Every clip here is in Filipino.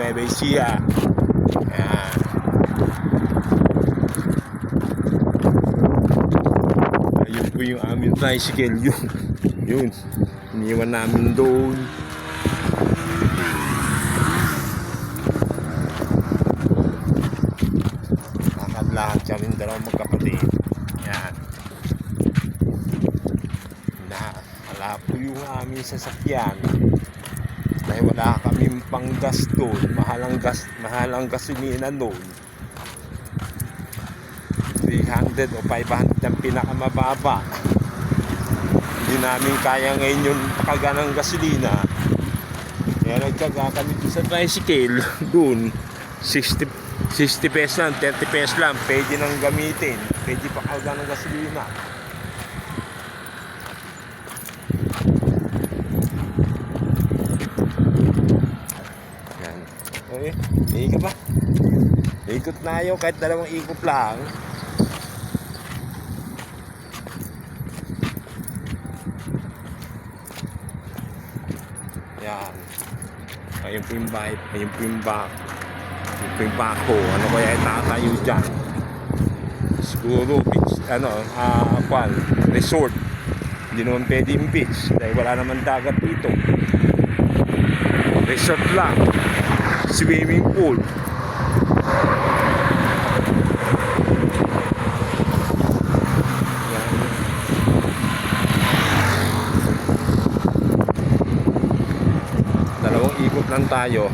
Nueva Ecija. Ayan. Ayun po yung aming tricycle. Yun. Iniwan namin doon. Lakad-lakad kami dalawang magkapatid. Ayan. Wala po yung aming sasakyan. Dahil wala kaming panggas doon. Mahalang gasolina doon. 300 o 500 ang pinakamababa. Hindi namin kaya ngayon yung pakaga ng gasolina. Kaya nagkaga kami doon sa tricycle. Doon 60 pesos lang, 30 pesos lang. Pwede nang gamitin. Pwede pakaga ng gasolina. Yan. Ikot ba? Ikot na ayaw kahit dalawang ikot lang. Yan. Ayun po yung bike. Ayun po yung back. Ayun po yung bako. Ano kaya itatayo dyan? Siguro beach. Resort. Hindi naman pwede yung beach. Dahil wala naman dagat dito. Resort lang. Swimming pool. Dalawang ikot lang tayo.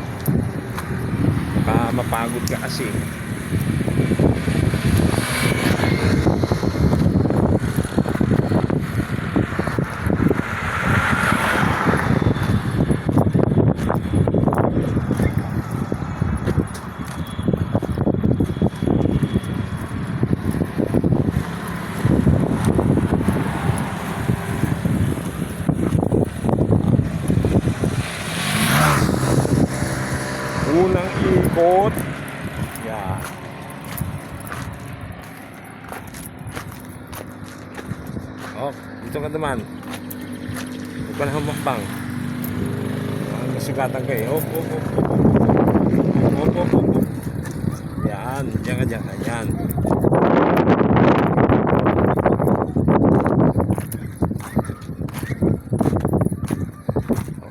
Baka mapagod ka kasi. Unang ikot. Yan. Oh, dito ka naman. Huwag ka na humakbang. Masugatan ka eh. Hop. Yan. Diyan ka dyan. Yan.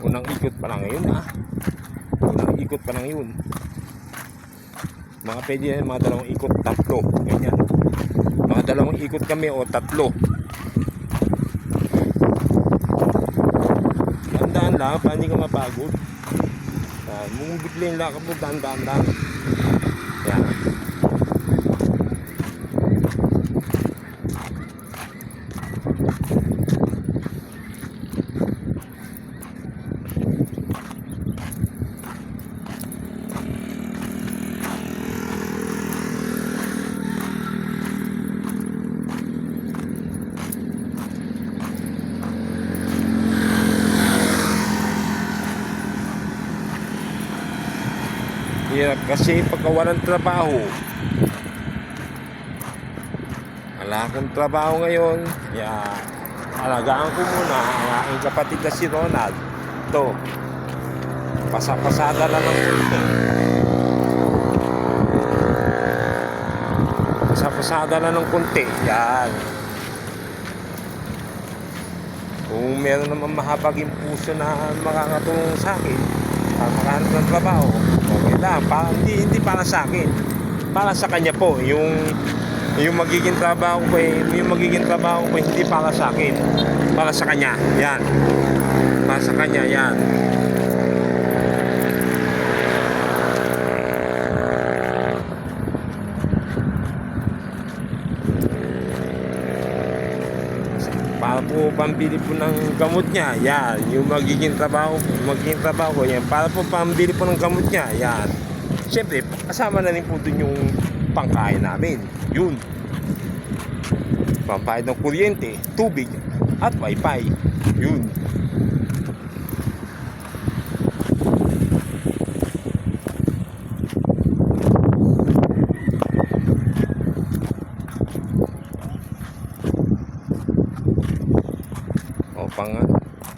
Unang ikot pa lang ngayon ikot pa lang yun. Mga pwede yan, mga dalawang ikot, tatlo. Ganyan. Mga dalawang ikot kami o tatlo. Tandaan lang, para hindi ka mapagod. Mung biglayin lang ka po, tandaan lang. Yan. Hirap kasi pagka walang trabaho. Wala akong trabaho ngayon. Kaya alagaan ko muna ang aking kapatid na si Ronald. Ito. Pasapasada lang ng konti. Pasapasada lang ng konti. Yan. Kung meron naman mahabaging puso na makakatulong sa akin para makahanap ng trabaho, okay lang. Hindi para sa akin, para sa kanya po. Yung magiging trabaho ko hindi para sa akin, para sa kanya. Yan. Para sa kanya. Yan. Para po pambili po ng gamot niya. Yan, yung magiging trabaho ko yan. Para po pambili po ng gamot niya. Yan. Siyempre, kasama na rin po dun yung pangkain namin. Yun. Pampayad ng kuryente, tubig, at wifi. Yun.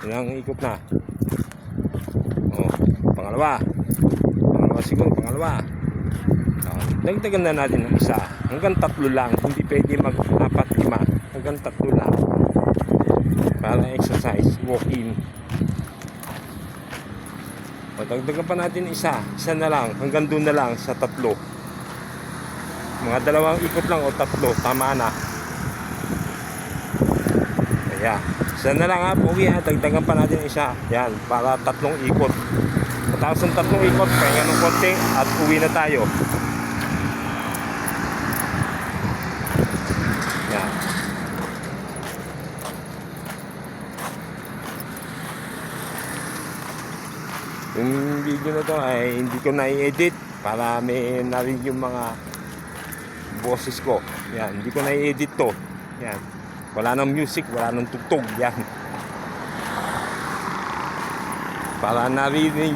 Ilang ikot na. Pangalawa siguro pangalawa. Dagdagan na natin ng isa. Hanggang 3 lang. Hindi pwede mag-4, 5. Hanggang 3 lang. Para exercise, walk-in. Dagdagan pa natin isa. Isa na lang. Hanggang doon na lang sa 3. Mga 2 ikot lang o 3. Tama na. Kaya, isa na lang ha. Uwi ha. Dagdagan pa natin isa. Yan. Para 3 ikot. Matapos ng 3 ikot, pahinga ng konti at uwi na tayo. Yan. Yung video na to ay hindi ko na-edit para may narinig yung mga boses ko. Yan, hindi ko na-edit to. Yan. Wala nang music, wala nang tugtog. Yan. Para narinig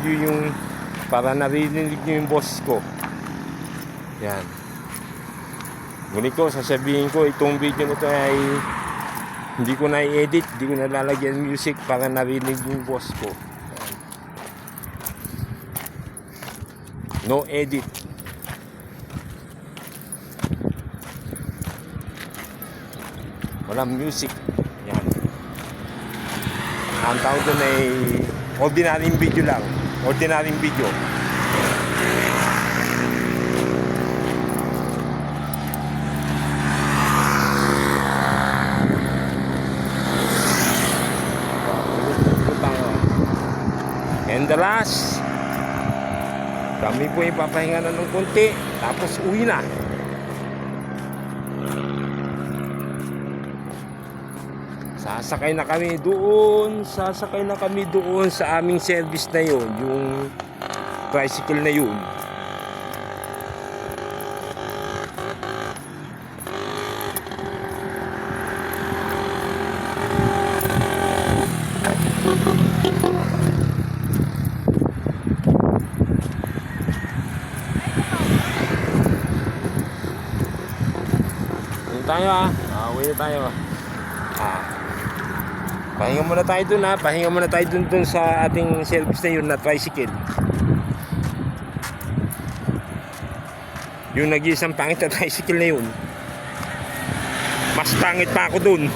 nyo yung boses ko. Yan. Ngunit ko, sasabihin ko, itong video na to ay hindi ko na-edit, hindi ko nalalagyan music para narinig yung boss ko. Yan. No edit. Walang music. Yan. Ang tawag doon ay ordinaryong video lang. Ordinaryong video. And the last, kami po ipapahinga na ng konti, tapos uwi na. Sasakay na kami doon sa aming service na yun, yung tricycle na yun. Tayo uwi na tayo. Pahinga muna tayo dun pahinga muna tayo dun sa ating service na yun na tricycle. Yung nag-iisang pangit na tricycle na yun, mas pangit pa ako dun.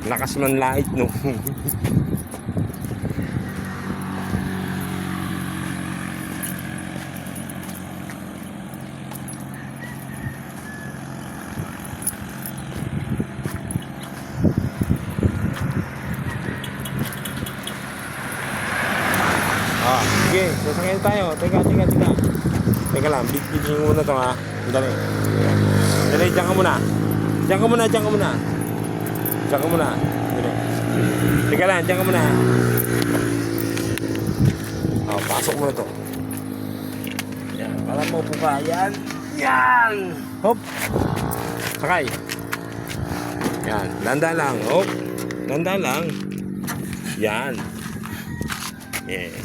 Lakas man lait no. Sige, sasakyan tayo. Teka. Teka lang, bigyan muna to Dali. Diyan ka muna. Dali. Teka lang, diyan ka muna. Pasok muna to. Yan, para maupo ka. Yan. Hop. Sakay. Yan, landa lang. Hop. Landa lang. Yan. Yeah.